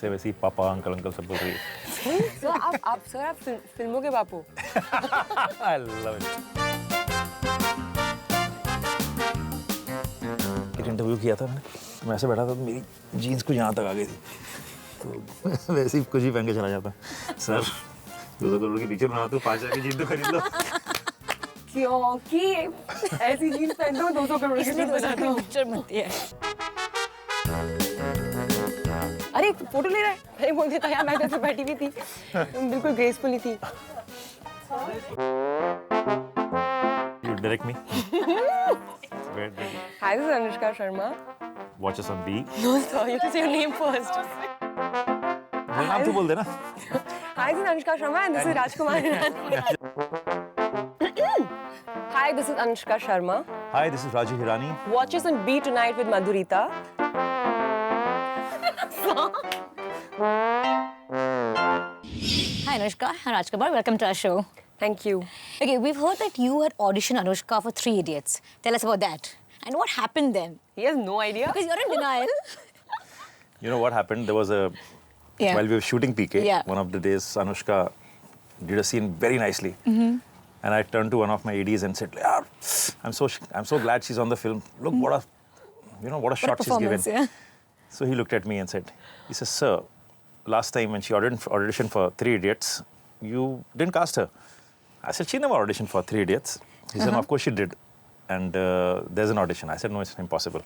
से वैसे ही पापा अंकल सब बोल रही है। सर आप फिल्मों के बापू। I love it. एक इंटरव्यू किया था मैंने, मैं ऐसे बैठा था तो मेरी जीन्स कुछ यहाँ तक आ गई थी, तो वैसे ही कुछ ही पहन के चला जाता। सर 200 करोड़ की पिक्चर बना तो 5 की जीन तो खरीद लो। क्योंकि ऐसी जीन्स पहन दो 200 करोड़ की जीन्स बना दो। पिक्चर बनती है। अरे फोटो ले रहा है, मैं बोल देता यार मैं तो बैठी हुई थी, बिल्कुल ग्रेसफुली थी। You direct me. Hi, this is Anushka Sharma. Watch us on B. No, sir, you have to say your name first. मेरा नाम तो बोल देना। Hi, this is Anushka Sharma and this is Rajkumar Hirani. Hi, this is Anushka Sharma. Hi, this is Raju Hirani. Watch us on B tonight with Madhurita. Hi Anushka, I'm Rajkumar. Welcome to our show. Thank you. Okay, we've heard that you had auditioned Anushka for Three Idiots. Tell us about that. And what happened then? He has no idea. Because you're in denial. You know what happened? There was a Yeah. while we were shooting PK. Yeah. One of the days, Anushka did a scene very nicely, and I turned to one of my ADs and said, "Yeah, I'm so glad she's on the film. Look what a shot she's given." Yeah. So he looked at me and said, he says, "Sir, last time when she auditioned for Three Idiots, you didn't cast her." I said, "She never auditioned for Three Idiots." He said, "No, of course she did. And there's an audition." I said, "No, it's impossible."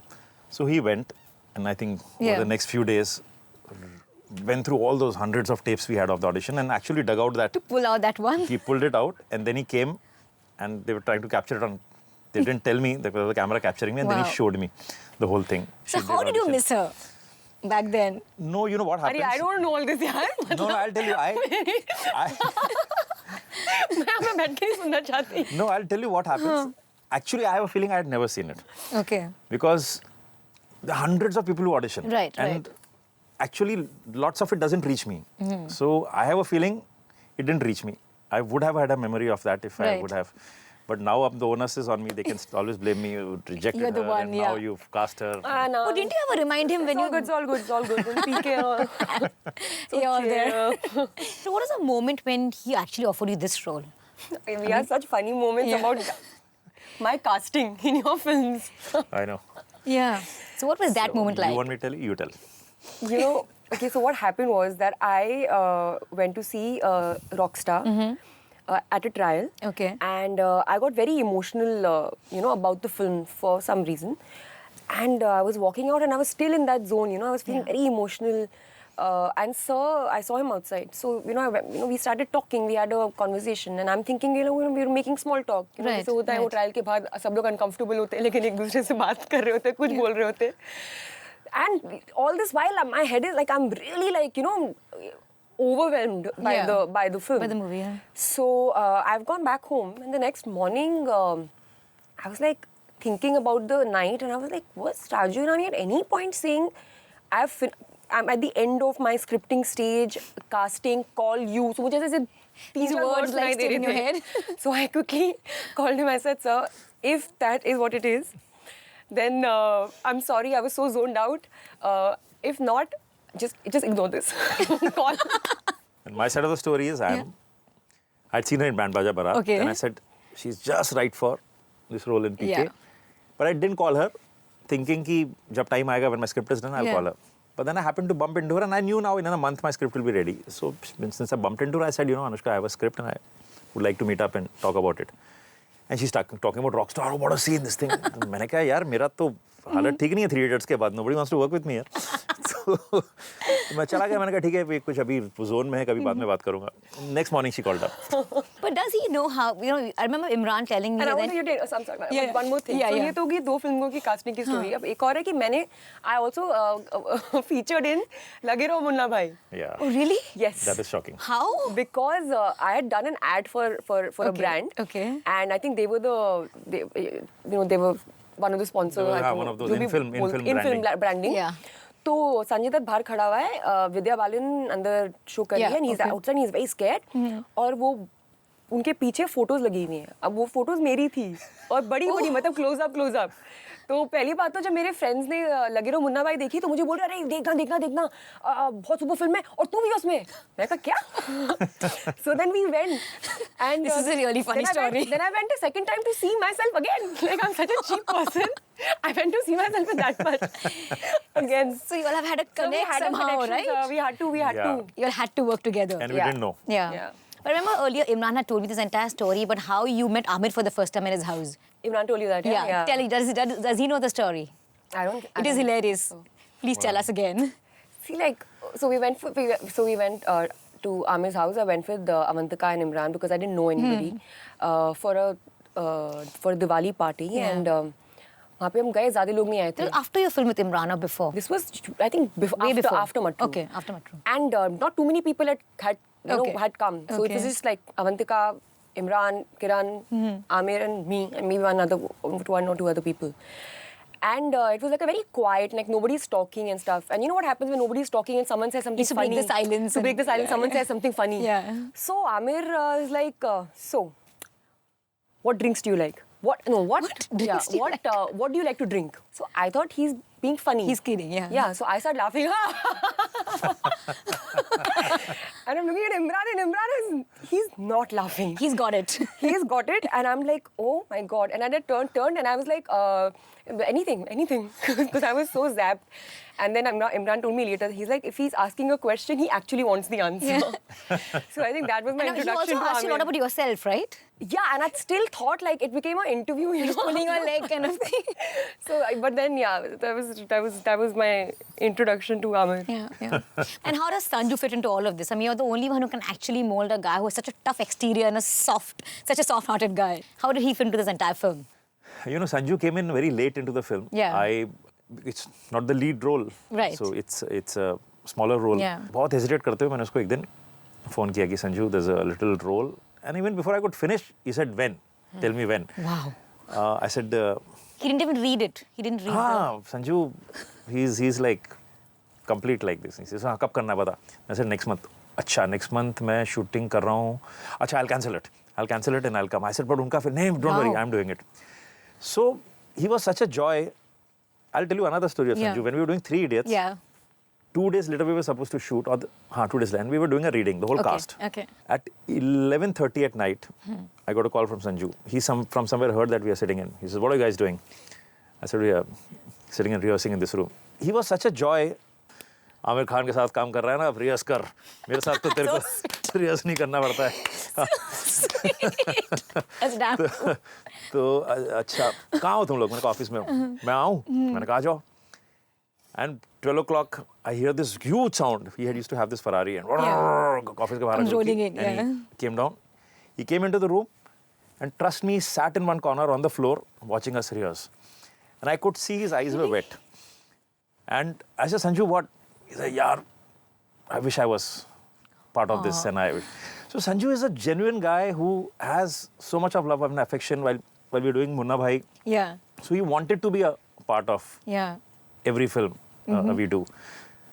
So he went, and I think over the next few days, went through all those hundreds of tapes we had of the audition and actually dug out that. Pull out that one. He pulled it out, and then he came, and they were trying to capture it on. They didn't tell me, there was a camera capturing me, and then he showed me the whole thing. So how did you miss her back then? No, you know what happens? I don't know all this यार. No, I'll tell you. मैं बैठ के नहीं सुनना चाहती. No, I'll tell you what happens. Actually, I have a feeling I had never seen it. Okay. Because there are hundreds of people who audition. Right, and actually, lots of it doesn't reach me. So I have a feeling it didn't reach me. I would have had a memory of that if I would have. But now the onus is on me. They can always blame me. You rejected You're the her, one, and yeah. now you've cast her. No. But didn't you ever remind him when It's all good. When PK and all. you're there? So what was the moment when he actually offered you this role? We have such funny moments about my casting in your films. I know. Yeah. So what was that moment like? You want me to tell you? You tell. You know, okay, so what happened was that I went to see Rockstar at a trial. Okay. And I got very emotional, about the film for some reason. And I was walking out and I was still in that zone, I was feeling very emotional. And I saw him outside. So, we started talking, we had a conversation. And I'm thinking, we were making small talk. जैसे होता है वो trial के बाद सब लोग uncomfortable होते हैं लेकिन एक दूसरे से बात कर रहे होते हैं, कुछ बोल रहे होते हैं. And all this while, my head is like, I'm really like, overwhelmed by the film. By the movie, yeah. So I've gone back home and the next morning, I was like thinking about the night and I was like, was Raju Hirani at any point saying, I'm at the end of my scripting stage, casting, call you. So मुझे ऐसे These words like still in your head. So I quickly called him. I said, "Sir, if that is what it is, then I'm sorry. I was so zoned out. If not, just ignore this." Call. And my side of the story is I'd seen her in Band Baja Barat. Okay. And I said, she's just right for this role in PK. Yeah. But I didn't call her, thinking कि जब time आएगा when my script is done, I'll call her. But then I happened to bump into her and I knew now in a month my script will be ready. So since I bumped into her, I said, Anushka, I have a script and I would like to meet up and talk about it. And she started talking about Rockstar, oh, what a scene, this thing. मैंने कहा यार मेरा तो हालत ठीक नहीं है Three Idiots के बाद. Nobody wants to work with me यार. तो मैं चला गया, मैंने कहा ठीक है कुछ अभी जोन में है, कभी बाद में बात करूंगा. Next morning she called up. But does he know how, I remember Imran telling me And I that... want you to one more thing. Yeah, so yeah. ये तो होगी 2 फिल्मों की कास्टिंग की स्टोरी. अब एक और है कि मैंने I also featured in लगे रहो मुन्ना भाई. Yeah. Oh, really? Yes. That is shocking. How? Because I had done an ad for a brand. Okay. And I think they were they were one of the sponsors. Yeah, one of those in-film branding. Yeah. तो संजय दत्त बाहर खड़ा हुआ है, विद्या बालन अंदर show कर रही है, and he's outside, he's very scared. और वो उनके पीछे फोटोज लगी हुई हैं. अब वो फोटोज मेरी थी और बड़ी मतलब क्लोज अप. तो पहली बात तो जब मेरे फ्रेंड्स ने लगे रहो मुन्ना भाई देखी तो मुझे बोल रहे अरे देखना देखना देखना बहुत सुपर फिल्म है और तू भी उसमें। मैं कहा क्या? So then we went and This is a really funny story. Then I went a second time to see myself again. Like I'm such a cheap person. I went to see myself in that much again. So you all have had a So we connect had a somehow, connection, right? we had to. Yeah. You all had to work together. And we Yeah. didn't know. Yeah. Yeah. But remember earlier, Imran had told me this entire story about how you met Amir for the first time in his house. Imran told you that, yeah? Tell me, does he know the story? I don't. I It is don't- hilarious. Please tell us again. See, like, so we went to Amir's house. I went with Avantika and Imran because I didn't know anybody for a Diwali party, Yeah. and वहाँ पे हम गए, ज़्यादा लोग नहीं आए थे. This was after your film with Imran or before? This was, I think, Way before. after Mattu. Okay, after Mattu. And not too many people had Okay. had come. So it was Okay. just like Avantika, Imran, Kiran, Amir, and me, and maybe one or two other people. And it was like a very quiet, like nobody's talking and stuff. And you know what happens when nobody's talking and someone says something Used to break funny? the silence To break and- the silence, someone says something funny. Yeah. So Amir is like, so, what drinks do you like? What drinks do you like? What do you like to drink? So I thought he's being funny. He's kidding, yeah. Yeah, so I started laughing. And I'm looking at Imran, and Imran he's not laughing. He's got it. He's got it, and I'm like, oh my god. And I turned, and I was like, anything, because I was so zapped. And then Imran told me later, he's like, if he's asking a question, he actually wants the answer. Yeah. So I think that was my And he introduction also asked you a to lot Amir. about yourself, right? Yeah, and I still thought like it became an interview, you know, Pulling your leg kind of thing. So, but then yeah, that was my introduction to Amir. Yeah. And how does Sanju fit into all of this? I mean, you're the only one who can actually mold a guy who has such a tough exterior and such a soft-hearted guy. How did he fit into this entire film? You know, Sanju came in very late into the film. Yeah. It's not the lead role. Right. So it's a smaller role. Yeah. बहुत hesitate करते हुए मैंने उसको एक दिन phone किया कि Sanju, there's a little role. And even before I could finish, he said, when? Tell me when. Wow. I said, He didn't even read it. He didn't read Sanju, he's like complete like this. He says, हाँ कब करना है बता. I said, next month. अच्छा, next month मैं shooting कर रहा हूँ. अच्छा, I'll cancel it and I'll come. I said, but उनका फिर नहीं, don't worry, I'm doing it. So he was such a joy. I'll tell you another story of Sanju. When we were doing Three Idiots, Yeah. 2 days later we were supposed to shoot, 2 days later, and we were doing a reading, the whole cast. Okay. At 11:30 at night, I got a call from Sanju. He from somewhere heard that we are sitting in. He says, what are you guys doing? I said, we are sitting and rehearsing in this room. He was such a joy. Aamir Khan के साथ काम कर रहा है ना, अब rehearse कर. मेरे साथ तो तेरे को रिहर्स नहीं करना पड़ता है. That's damn. तो अच्छा, कहाँ हो तुम लोग? मैंने कहा ऑफिस में हूँ. मैं आऊँ? मैंने कहा आ जाओ. And 12 o'clock, I hear this huge sound. He had used to have this Ferrari and office के बाहर Rolling in, and yeah. he came down. He came into the room and trust me, sat in one corner on the floor watching us rehearse. And I could see his eyes were wet. And I said, Sanju, what? He said, yaar, I wish I was part of this. And so Sanju is a genuine guy who has so much of love and affection while we're doing Munna Bhai. Yeah. So he wanted to be a part of Yeah. every film we do.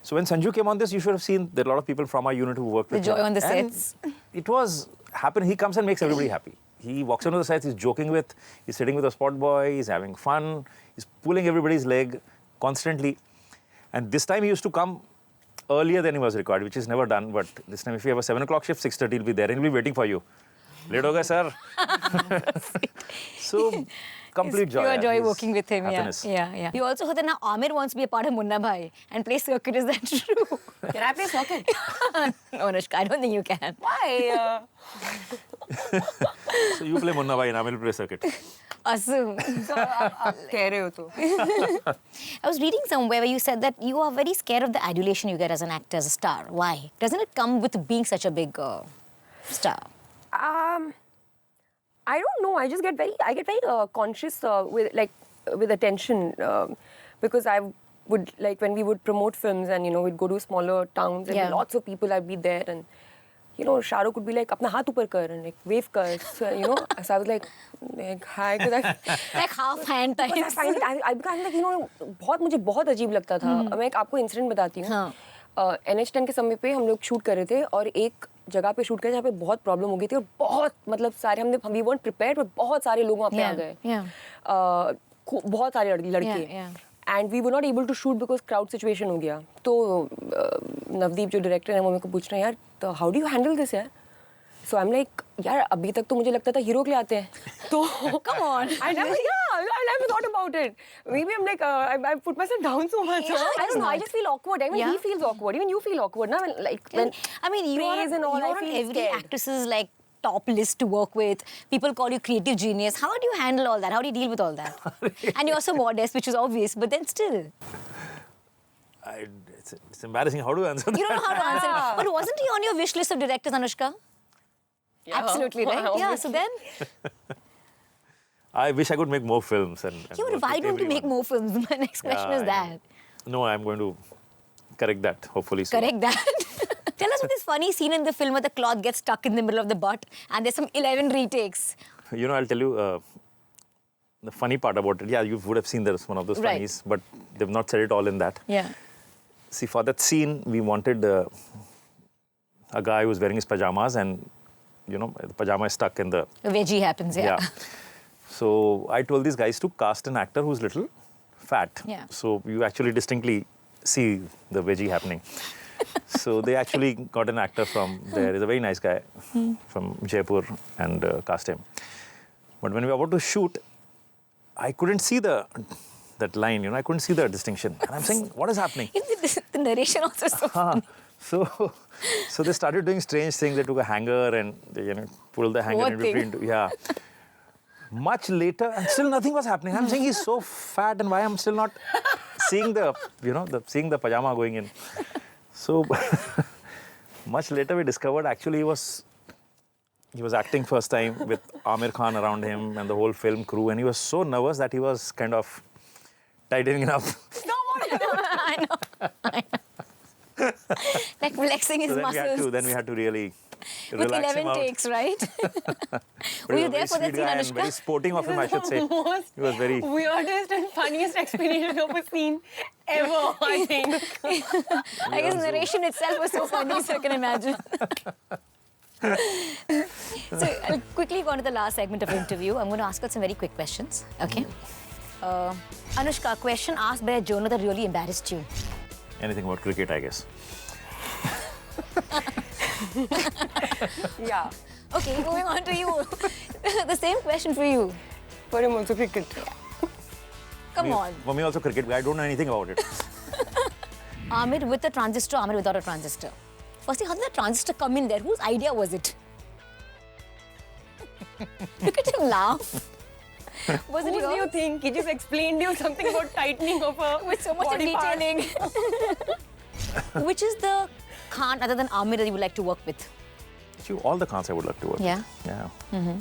So when Sanju came on this, you should have seen there are a lot of people from our unit who worked with The him. joy on the And sets. It was happen. He comes and makes everybody happy. He walks onto the sets, he's joking he's sitting with a spot boy, he's having fun, he's pulling everybody's leg constantly. And this time he used to come earlier than he was required, which is never done. But this time if you have a 7 o'clock shift, 6:30 he'll be there and he'll be waiting for you. Late ho gaya, sir. So, complete joy. Pure joy His working with him, happiness. yeah. We also heard that now Amir wants to be a part of Munna Bhai and play circuit. Is that true? Can I play circuit? No, Anushka, I don't think you can. Why? So you play Munna Bhai and I will play circuit. Awesome. कह रहे हो तो. I was reading somewhere where you said that you are very scared of the adulation you get as an actor, as a star. Why? Doesn't it come with being such a big star? I don't know. I get very conscious with attention because I would like when we would promote films and we'd go to smaller towns and Yeah. lots of people would be there and Shah Rukh would be like अपना हाथ ऊपर कर and like wave कर so, so I was like hi because Like half hand type. I find it I become like बहुत मुझे बहुत अजीब लगता था. मैं एक आपको इंसिडेंट बताती हूँ. हाँ. NH10 के समय पे हम लोग शूट कर रहे थे और एक जगह पे शूट कर जहाँ पे बहुत प्रॉब्लम हो गई थी और बहुत मतलब सारे we weren't prepared but बहुत सारे लोग वहाँ पे आ गए. बहुत सारे लड़के. Yeah. And we were not able to shoot because crowd situation हो गया. तो नवदीप जो director है वो मेरे को पूछ रहे हैं यार, तो how do you handle this यार? So I'm like, यार अभी तक तो मुझे लगता था हीरो के लिए आते हैं. तो Come on. I never thought about it. Maybe I'm like, I put myself down so much. Yeah, I don't know. I just feel awkward. I mean, Yeah. he feels awkward. Even you feel awkward, na? When I mean, you are, praise and all, you are I on feel every scared. actress's like top list to work with. People call you creative genius. How do you handle all that? How do you deal with all that? And you're so modest, which is obvious, but then still. It's embarrassing. How do I answer that? You don't know how to answer it. But wasn't he on your wish list of directors, Anushka? Yeah. Absolutely, right? Yeah, so then, I wish I could make more films. And yeah, but work why with don't you make everyone. more films? My next question Yeah, is I that. know. No, I'm going to correct that, hopefully soon. Correct that. Tell us about this funny scene in the film where the cloth gets stuck in the middle of the butt and there's some 11 retakes. You know, I'll tell you the funny part about it. Yeah, you would have seen there's one of those Right. funnies, but they've not said it all in that. Yeah. See, for that scene, we wanted a guy who was wearing his pajamas and, you know, the pajama is stuck in the... The veggie happens, yeah. So I told these guys to cast an actor who's little fat. Yeah. So you actually distinctly see the veggie happening. So they actually got an actor from there. He's a very nice guy from Jaipur and cast him. But when we were about to shoot, I couldn't see that line, you know, I couldn't see the distinction. And I'm saying, what is happening? The narration also is so funny. So they started doing strange things. They took a hanger and they, you know, pulled the hanger What in thing? between. Yeah. Much later, and still nothing was happening. I'm saying he's so fat, and why I'm still not seeing the, you know, seeing the pajama going in. So much later, we discovered actually he was acting first time with Amir Khan around him and the whole film crew, and he was so nervous that he was kind of tightening up. I know. Like flexing his So muscles. then we had to really With relax 11 him out. takes, right? But Were he you was a there very for that sweet scene, guy and very Anushka? sporting of him, I should say. Most He was very... weirdest and funniest explanation of a scene ever, I think. I guess narration itself was so funny, so I can imagine. So I'll quickly go on to the last segment of the interview. I'm going to ask her some very quick questions, okay? Anushka, a question asked by a journal that really embarrassed you. Anything about cricket, I guess. Yeah. Okay, moving on to you. The same question for you. For him also cricket. Come on. For me also cricket, I don't know anything about it. Amir with a transistor, Amir without a transistor. Firstly, how did the transistor come in there? Whose idea was it? Look at him laugh. Was Who it do you yours? think? He just explained you something about tightening of a With so much of body part. detailing. Which is the Khan other than Amir that you would like to work with? Actually, all the Khans I would love to work Yeah? with. Yeah.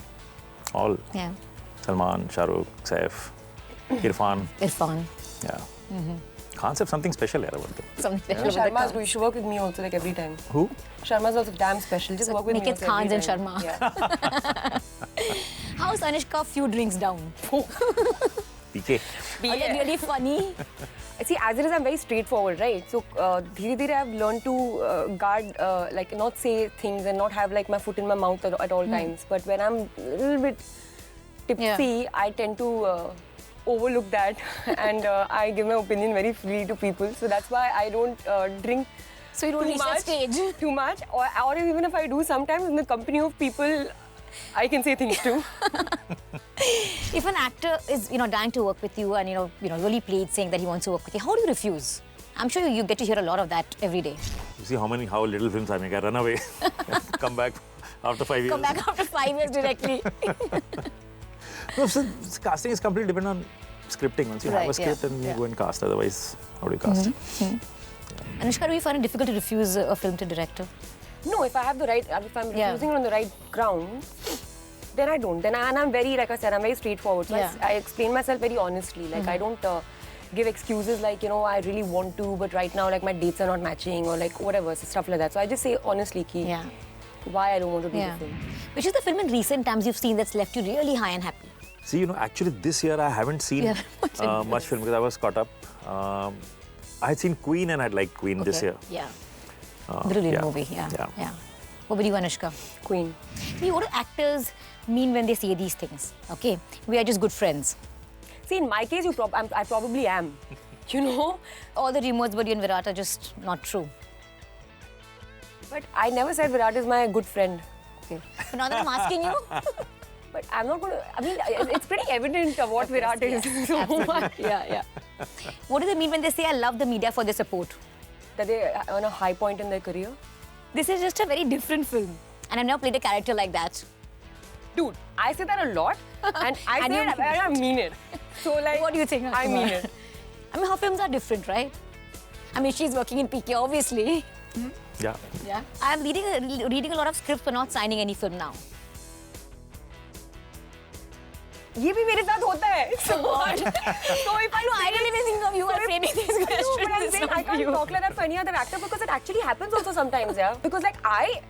All. Yeah. Salman, Shahrukh, Saif, Irfan. Irfan. Yeah. Khans have something special about them. Something special Yeah, about Sharma's the good. You should work with me also, like every time. Who? Sharma's also damn special. Just So work with make me it also every Khans and time. Sharma. Yeah. How's Anushka few drinks down? PK. Are they really funny? See, as it is, I'm very straightforward, right? So, dhire dhire, I've learned to guard, like not say things and not have like my foot in my mouth at all times. But when I'm a little bit tipsy, I tend to overlook that and I give my opinion very freely to people. So that's why I don't drink So you don't too reach that much. stage? Too much, or even if I do, sometimes in the company of people, I can say things too. If an actor is, dying to work with you and, really played saying that he wants to work with you, how do you refuse? I'm sure you get to hear a lot of that every day. You see how little films I make. I run away, come back after 5 years. Come back after 5 years directly. No, so casting is completely dependent on scripting. Once you have a Right, script, yeah, then you yeah. go and cast. Otherwise, how do you cast? Anushka, do you find it difficult to refuse a film to director? No, if I have the right, if I'm Yeah. refusing it on the right ground, then I don't. And I'm very, like I said, I'm very straightforward. So Yeah. I explain myself very honestly. Like I don't give excuses like, I really want to, but right now, like my dates are not matching or like whatever, so stuff like that. So I just say honestly, Yeah. why I don't want to do Yeah. the film. Which is the film in recent times you've seen that's left you really high and happy? See, actually this year I haven't seen You haven't watched anything much film because I was caught up. I had seen Queen and I'd liked Queen this year. Yeah. Brilliant yeah. movie, yeah. Yeah. What about you, Anushka? Queen. What do actors mean when they say these things? Okay, we are just good friends. See, in my case, I probably am. You know? All the rumors about you and Virat are just not true. But I never said Virat is my good friend. Okay. But now that I'm asking you, But I'm not going to. I mean, it's pretty evident of what Virat is. So, yeah. What do they mean when they say I love the media for their support? that they are on a high point in their career. This is just a very different film. And I've never played a character like that. Dude, I say that a lot, and I say it, I mean it. So, like, What do you think? I mean it. I mean, her films are different, right? I mean, she's working in PK, obviously. Yeah. Yeah. I'm reading a lot of scripts but not signing any film now. ये भी मेरे साथ होता है. So what? So if I don't even think of you are framing these questions. No, but I'm It's saying not I can't you. talk like that for any other actor because it actually happens also sometimes, yeah. Because like I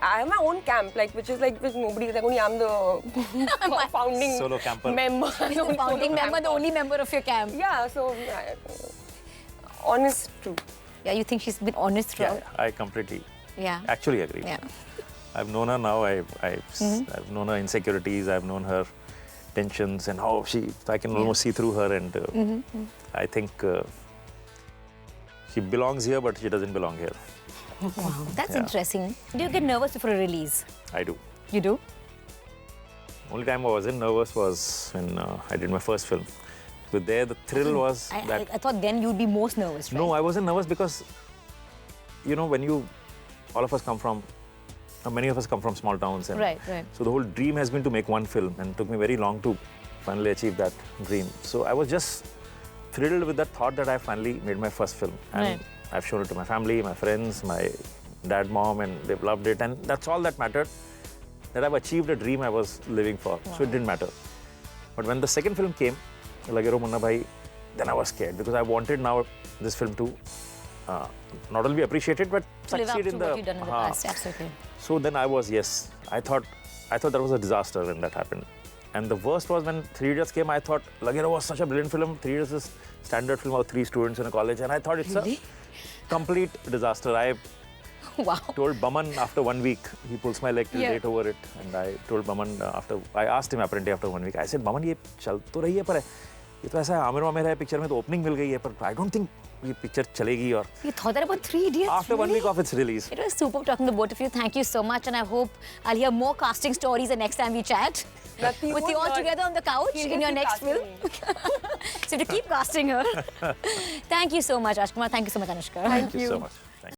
have my own camp, like which nobody is like only I'm the founding Solo camper. member. The founding member, the only member of your camp. Yeah, so honest, true. Yeah, you think she's been honest throughout? Yeah, I completely Yeah. actually agree. Yeah. I've known her now. I've known her insecurities. I've known her tensions and how I can almost see through her. And I think she belongs here, but she doesn't belong here. Wow, that's Yeah. interesting. Do you get nervous before a release? I do. You do? Only time I wasn't nervous was when I did my first film. But there, the thrill was that. I thought then you'd be most nervous, right? No, I wasn't nervous because, all of us come from, many of us come from small towns. And Right. So the whole dream has been to make one film, and it took me very long to finally achieve that dream. So I was just thrilled with that thought that I finally made my first film. And Right. I've shown it to my family, my friends, my dad, mom, and they've loved it. And that's all that mattered, that I've achieved a dream I was living for. So it didn't matter. But when the second film came, Lage Munna Bhai, then I was scared because I wanted now this film to not only be appreciated but To live up succeed to in what the you've done in the past, absolutely. So then I was, yes, I thought that was a disaster when that happened. And the worst was when Three Idiots came, I thought Lagero was such a brilliant film. Three Idiots is a standard film of three students in a college, and I thought it's Really? a complete disaster. I Wow. told Baman after 1 week, he pulls my leg till Yeah. date over it, and I told Baman I asked him apparently after 1 week, I said, Baman, ये चल तो रही है पर ये तो ऐसा है आमिर वामिर है पिक्चर में तो ओपनिंग मिल गई है पर I don't think ये पिक्चर चलेगी और You thought that about Three Idiots? after 1 really? week of its release. It was super talking to the both of you. Thank you so much, and I hope I'll hear more casting stories the next time we chat. Nothing With you won't all hurt. together on the couch He'll in just your keep next film. casting me. So to keep casting her. Thank you so much, Rajkumar. Thank you so much, Anushka. Thank you so much.